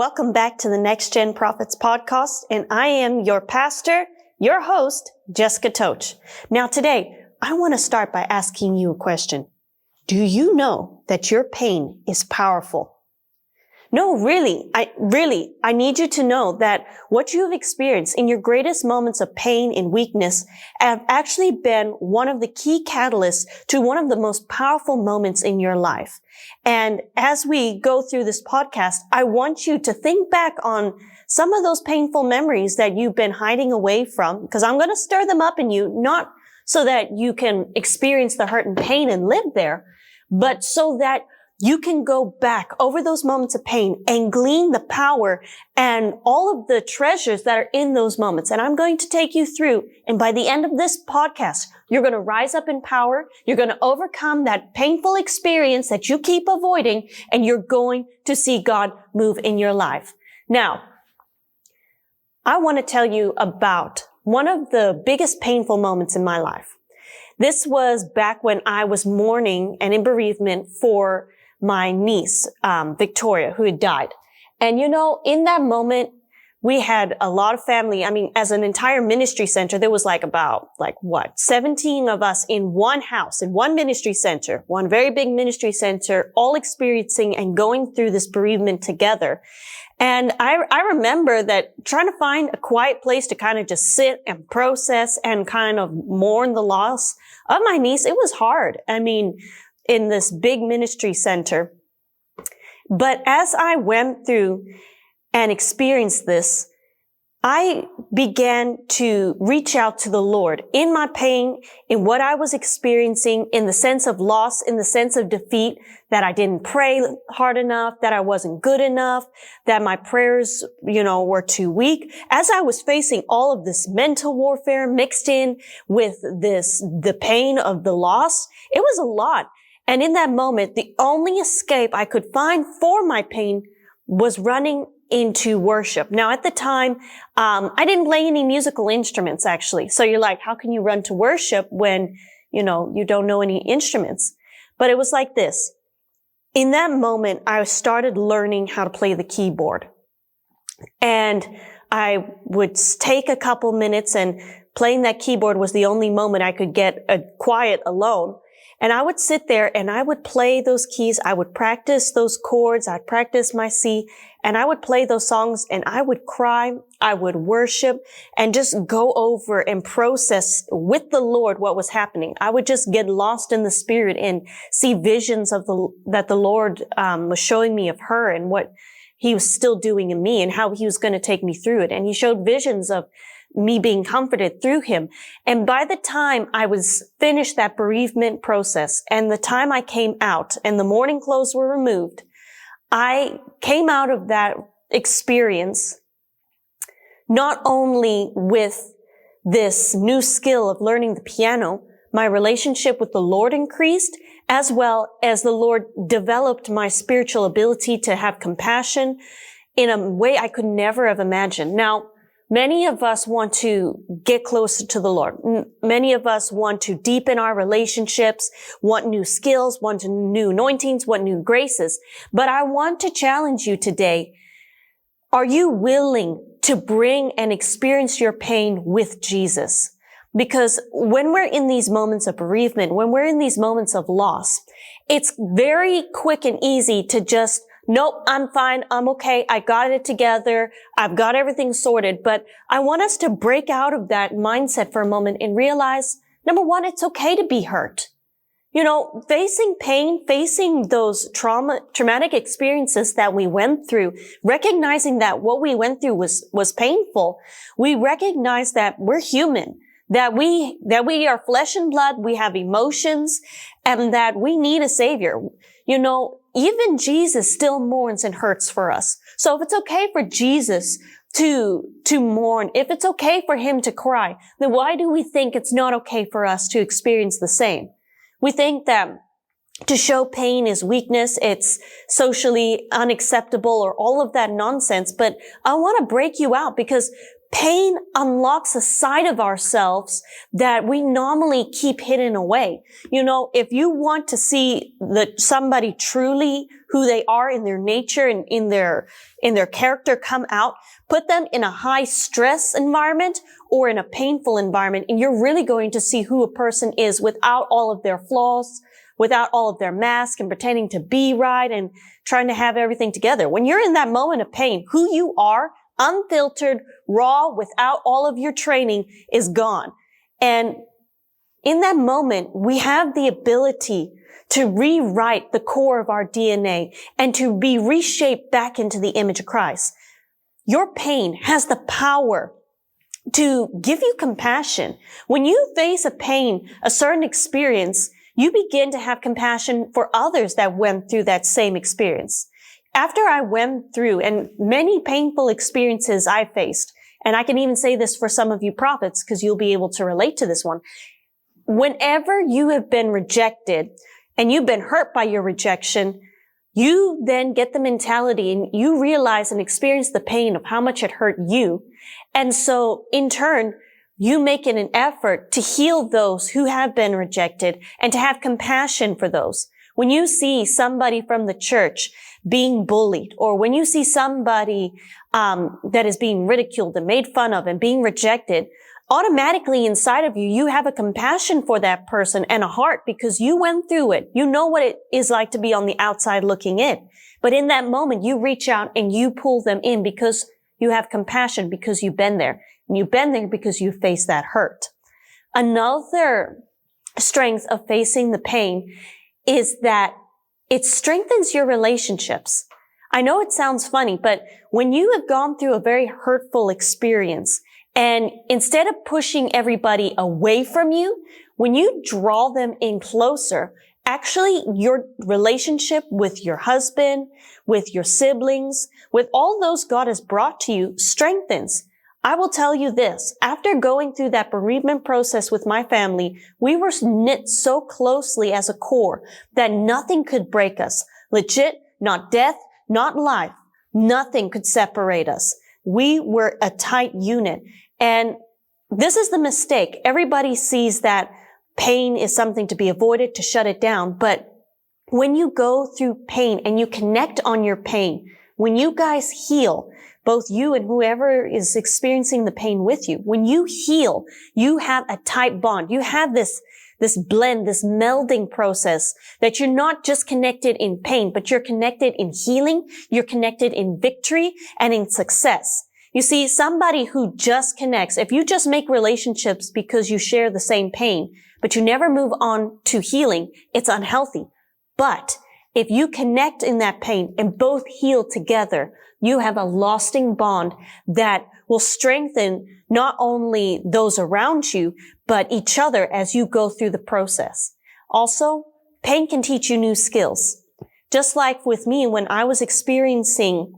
Welcome back to the Next Gen Prophets podcast, and I am your pastor, your host, Jessica Toach. Now today, I want to start by asking you a question. Do you know that your pain is powerful? No, really, I need you to know that what you have experienced in your greatest moments of pain and weakness have actually been one of the key catalysts to one of the most powerful moments in your life. And as we go through this podcast, I want you to think back on some of those painful memories that you've been hiding away from, because I'm going to stir them up in you, not so that you can experience the hurt and pain and live there, but so that you can go back over those moments of pain and glean the power and all of the treasures that are in those moments. And I'm going to take you through. And by the end of this podcast, you're going to rise up in power. You're going to overcome that painful experience that you keep avoiding, and you're going to see God move in your life. Now, I want to tell you about one of the biggest painful moments in my life. This was back when I was mourning and in bereavement for my niece, Victoria, who had died. And in that moment, we had a lot of family. I mean, as an entire ministry center, there was 17 of us in one house, in one ministry center, one very big ministry center, all experiencing and going through this bereavement together. And I remember that trying to find a quiet place to kind of just sit and process and kind of mourn the loss of my niece, it was hard. I mean, in this big ministry center. But as I went through and experienced this, I began to reach out to the Lord in my pain, in what I was experiencing, in the sense of loss, in the sense of defeat, that I didn't pray hard enough, that I wasn't good enough, that my prayers, were too weak. As I was facing all of this mental warfare mixed in with the pain of the loss, it was a lot. And in that moment, the only escape I could find for my pain was running into worship. Now, at the time, I didn't play any musical instruments, actually. So you're like, how can you run to worship when, you don't know any instruments? But it was like this. In that moment, I started learning how to play the keyboard. And I would take a couple minutes, and playing that keyboard was the only moment I could get quiet alone. And I would sit there and I would play those keys. I would practice those chords. I'd practice my C, and I would play those songs, and I would cry. I would worship and just go over and process with the Lord what was happening. I would just get lost in the spirit and see visions that the Lord was showing me of her and what he was still doing in me and how he was going to take me through it. And he showed visions of me being comforted through him. And by the time I was finished that bereavement process and the time I came out and the mourning clothes were removed, I came out of that experience not only with this new skill of learning the piano, my relationship with the Lord increased, as well as the Lord developed my spiritual ability to have compassion in a way I could never have imagined. Now, many of us want to get closer to the Lord. Many of us want to deepen our relationships, want new skills, want new anointings, want new graces. But I want to challenge you today. Are you willing to bring and experience your pain with Jesus? Because when we're in these moments of bereavement, when we're in these moments of loss, it's very quick and easy to just, nope, I'm fine. I'm okay. I got it together. I've got everything sorted. But I want us to break out of that mindset for a moment and realize, number one, it's okay to be hurt. Facing pain, facing those traumatic experiences that we went through, recognizing that what we went through was painful. We recognize that we're human, that we are flesh and blood. We have emotions, and that we need a savior. Even Jesus still mourns and hurts for us. So if it's okay for Jesus to mourn, if it's okay for him to cry, then why do we think it's not okay for us to experience the same? We think that to show pain is weakness, it's socially unacceptable, or all of that nonsense. But I want to break you out, because pain unlocks a side of ourselves that we normally keep hidden away. You know, if you want to see somebody truly who they are in their nature and in their character come out, put them in a high stress environment or in a painful environment, and you're really going to see who a person is without all of their flaws, without all of their masks and pretending to be right and trying to have everything together. When you're in that moment of pain, who you are, unfiltered, raw, without all of your training, is gone. And in that moment, we have the ability to rewrite the core of our DNA and to be reshaped back into the image of Christ. Your pain has the power to give you compassion. When you face a pain, a certain experience, you begin to have compassion for others that went through that same experience. After I went through, and many painful experiences I faced, and I can even say this for some of you prophets because you'll be able to relate to this one. Whenever you have been rejected and you've been hurt by your rejection, you then get the mentality and you realize and experience the pain of how much it hurt you. And so in turn, you make it an effort to heal those who have been rejected and to have compassion for those. When you see somebody from the church being bullied, or when you see somebody that is being ridiculed and made fun of and being rejected, automatically inside of you, you have a compassion for that person and a heart because you went through it. You know what it is like to be on the outside looking in. But in that moment, you reach out and you pull them in because you have compassion because you've been there. And you've been there because you faced that hurt. Another strength of facing the pain is that it strengthens your relationships. I know it sounds funny, but when you have gone through a very hurtful experience, and instead of pushing everybody away from you, when you draw them in closer, actually your relationship with your husband, with your siblings, with all those God has brought to you strengthens. I will tell you this, after going through that bereavement process with my family, we were knit so closely as a core that nothing could break us. Legit, not death, not life. Nothing could separate us. We were a tight unit. And this is the mistake. Everybody sees that pain is something to be avoided, to shut it down. But when you go through pain and you connect on your pain, when you guys heal, both you and whoever is experiencing the pain with you, when you heal, you have a tight bond. You have this blend, this melding process that you're not just connected in pain, but you're connected in healing, you're connected in victory and in success. You see, somebody who just connects, if you just make relationships because you share the same pain, but you never move on to healing, it's unhealthy. But if you connect in that pain and both heal together, you have a lasting bond that will strengthen not only those around you, but each other as you go through the process. Also, pain can teach you new skills. Just like with me, when I was experiencing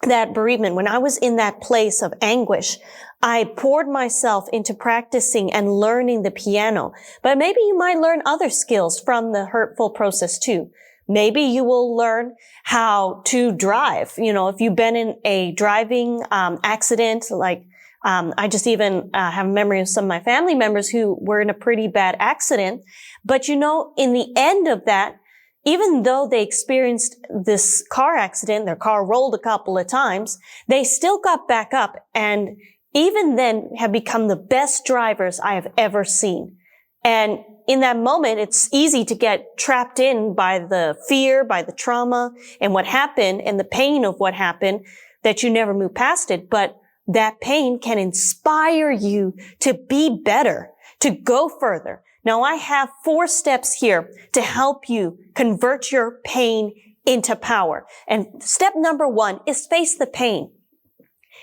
that bereavement, when I was in that place of anguish, I poured myself into practicing and learning the piano. But maybe you might learn other skills from the hurtful process too. Maybe you will learn how to drive. You know, if you've been in a driving accident, like I just even have a memory of some of my family members who were in a pretty bad accident. But you know, in the end of that, even though they experienced this car accident, their car rolled a couple of times, they still got back up and even then have become the best drivers I have ever seen. And in that moment, it's easy to get trapped in by the fear, by the trauma and what happened and the pain of what happened that you never move past it. But that pain can inspire you to be better, to go further. Now, I have 4 steps here to help you convert your pain into power. And step number 1 is face the pain.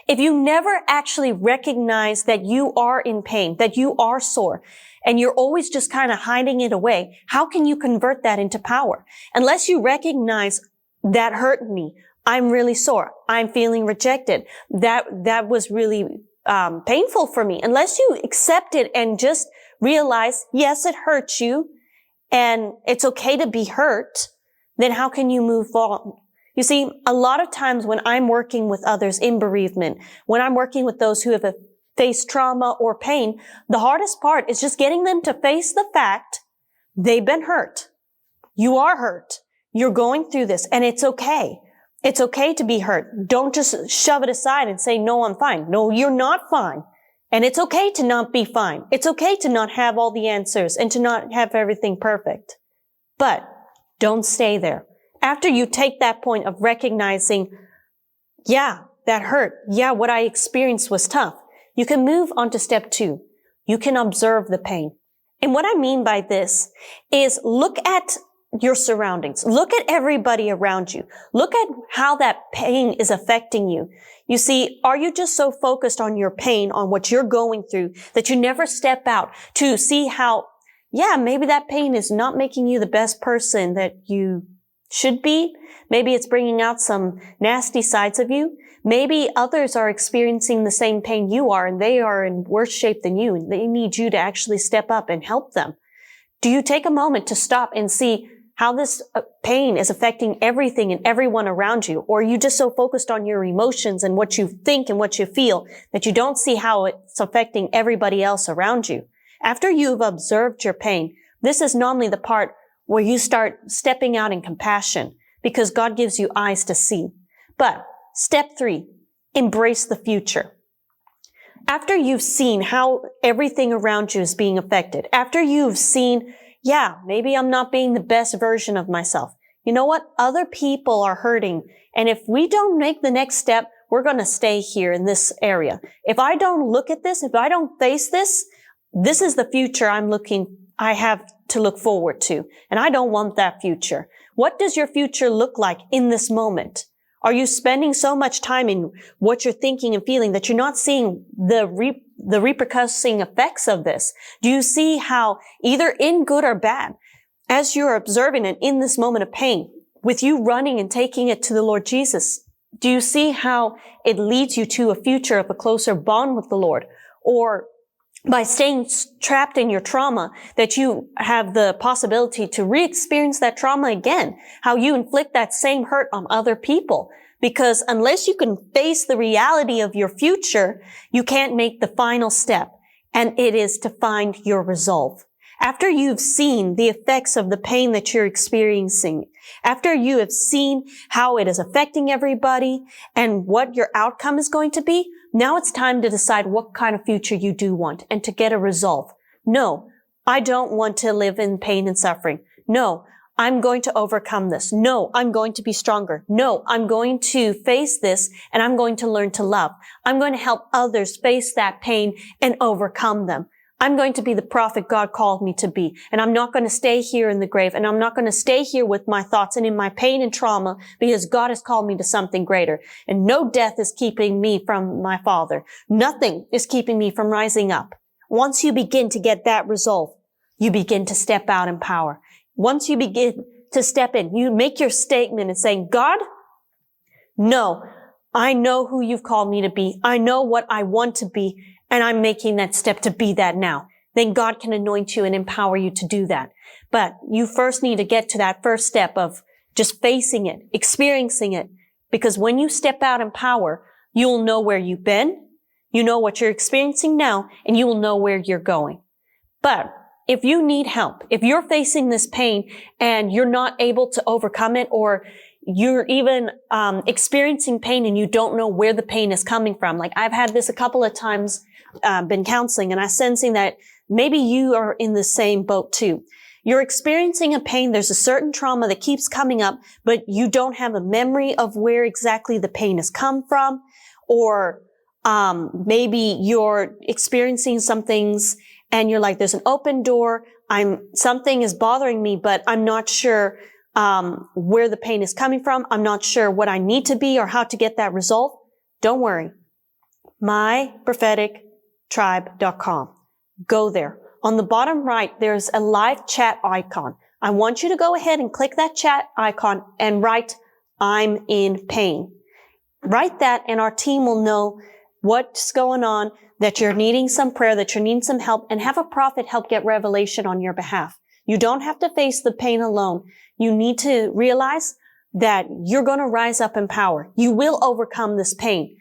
If you never actually recognize that you are in pain, that you are sore, and you're always just kind of hiding it away, how can you convert that into power? Unless you recognize that hurt me, I'm really sore, I'm feeling rejected, that was really painful for me. Unless you accept it and just realize, yes, it hurts you, and it's okay to be hurt, then how can you move on? You see, a lot of times when I'm working with others in bereavement, when I'm working with those who have face trauma or pain, the hardest part is just getting them to face the fact they've been hurt. You are hurt. You're going through this, and it's okay. It's okay to be hurt. Don't just shove it aside and say, no, I'm fine. No, you're not fine. And it's okay to not be fine. It's okay to not have all the answers and to not have everything perfect. But don't stay there. After you take that point of recognizing, yeah, that hurt. Yeah, what I experienced was tough. You can move on to step 2. You can observe the pain. And what I mean by this is look at your surroundings. Look at everybody around you. Look at how that pain is affecting you. You see, are you just so focused on your pain, on what you're going through, that you never step out to see how, yeah, maybe that pain is not making you the best person that you should be? Maybe it's bringing out some nasty sides of you. Maybe others are experiencing the same pain you are, and they are in worse shape than you, and they need you to actually step up and help them. Do you take a moment to stop and see how this pain is affecting everything and everyone around you? Or are you just so focused on your emotions and what you think and what you feel that you don't see how it's affecting everybody else around you? After you've observed your pain, this is normally the part where you start stepping out in compassion, because God gives you eyes to see. But step 3, embrace the future. After you've seen how everything around you is being affected, after you've seen, yeah, maybe I'm not being the best version of myself. You know what? Other people are hurting. And if we don't make the next step, we're going to stay here in this area. If I don't look at this, if I don't face this, this is the future I have to look forward to. And I don't want that future. What does your future look like in this moment? Are you spending so much time in what you're thinking and feeling that you're not seeing the repercussing effects of this? Do you see how, either in good or bad, as you're observing it in this moment of pain, with you running and taking it to the Lord Jesus, do you see how it leads you to a future of a closer bond with the Lord? Or by staying trapped in your trauma, that you have the possibility to re-experience that trauma again, how you inflict that same hurt on other people. Because unless you can face the reality of your future, you can't make the final step, and it is to find your resolve. After you've seen the effects of the pain that you're experiencing, after you have seen how it is affecting everybody and what your outcome is going to be, now it's time to decide what kind of future you do want and to get a resolve. No, I don't want to live in pain and suffering. No, I'm going to overcome this. No, I'm going to be stronger. No, I'm going to face this and I'm going to learn to love. I'm going to help others face that pain and overcome them. I'm going to be the prophet God called me to be. And I'm not going to stay here in the grave. And I'm not going to stay here with my thoughts and in my pain and trauma, because God has called me to something greater. And no death is keeping me from my Father. Nothing is keeping me from rising up. Once you begin to get that resolve, you begin to step out in power. Once you begin to step in, you make your statement and saying, God, no, I know who you've called me to be. I know what I want to be. And I'm making that step to be that now. Then God can anoint you and empower you to do that. But you first need to get to that first step of just facing it, experiencing it. Because when you step out in power, you'll know where you've been, you know what you're experiencing now, and you will know where you're going. But if you need help, if you're facing this pain and you're not able to overcome it, or you're even experiencing pain and you don't know where the pain is coming from. Like I've had this a couple of times, been counseling, and I'm sensing that maybe you are in the same boat too. You're experiencing a pain. There's a certain trauma that keeps coming up, but you don't have a memory of where exactly the pain has come from. Or maybe you're experiencing some things and you're like, there's an open door. Something is bothering me, but I'm not sure where the pain is coming from. I'm not sure what I need to be or how to get that resolved. Don't worry. myprophetictribe.com. Go there. On the bottom right, there's a live chat icon. I want you to go ahead and click that chat icon and write, I'm in pain. Write that, and our team will know what's going on, that you're needing some prayer, that you're needing some help, and have a prophet help get revelation on your behalf. You don't have to face the pain alone. You need to realize that you're going to rise up in power. You will overcome this pain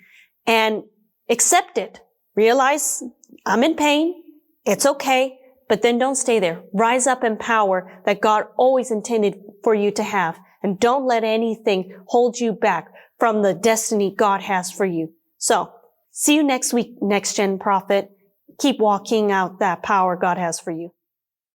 and accept it. Realize I'm in pain. It's okay. But then don't stay there. Rise up in power that God always intended for you to have. And don't let anything hold you back from the destiny God has for you. So, see you next week, Next Gen Prophet. Keep walking out that power God has for you.